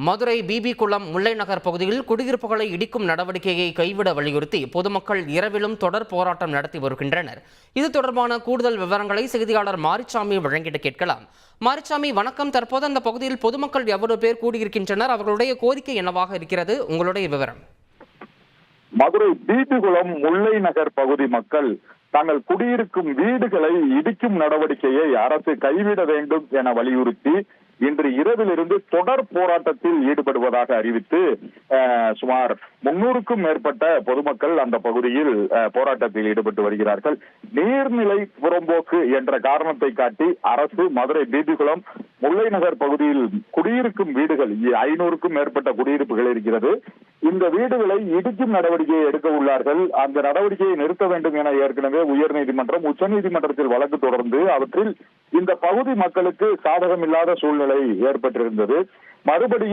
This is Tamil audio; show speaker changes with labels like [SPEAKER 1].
[SPEAKER 1] மதுரை பிபி குளம் முல்லை நகர் பகுதியில் குடியிருப்புகளை இடிக்கும் நடவடிக்கையை கைவிட வலியுறுத்தி பொதுமக்கள் இரவிலும் தொடர் போராட்டம் நடத்தி வருகின்றனர். இது தொடர்பான கூடுதல் விவரங்களை செய்தியாளர் மாரிச்சாமி வழங்கிட கேட்கலாம். மாரிச்சாமி, வணக்கம். தற்போது அந்த பகுதியில் பொதுமக்கள் எவ்வளவு பேர் கூடியிருக்கின்றனர்? அவர்களுடைய கோரிக்கை என்னவாக இருக்கிறது? உங்களுடைய விவரம்.
[SPEAKER 2] மதுரை பிபி குளம் முல்லை நகர் பகுதி மக்கள் தாங்கள் குடியிருக்கும் வீடுகளை இடிக்கும் நடவடிக்கையை அரசு கைவிட வேண்டும் என வலியுறுத்தி இன்று இரவிலிருந்து தொடர் போராட்டத்தில் ஈடுபடுவதாக அறிவித்து சுமார் 300க்கும் மேற்பட்ட பொதுமக்கள் அந்த பகுதியில் போராட்டத்தில் ஈடுபட்டு வருகிறார்கள். நீர்நிலை புறம்போக்கு என்ற காரணத்தை காட்டி அரசு மதுரை பிபிகுளம் முல்லை நகர் பகுதியில் குடியிருக்கும் வீடுகள் 500க்கும் மேற்பட்ட குடியிருப்புகள் இருக்கிறது. இந்த வீடுகளை இடிக்கும் நடவடிக்கையை எடுக்க உள்ளார்கள். அந்த நடவடிக்கையை நிறுத்த வேண்டும் என ஏற்கனவே உயர்நீதிமன்றம், உச்சநீதிமன்றத்தில் வழக்கு தொடர்ந்து அவற்றில் இந்த பகுதி மக்களுக்கு சாதகமில்லாத சூழ்நிலை ஏற்பட்டிருந்தது. மறுபடியும்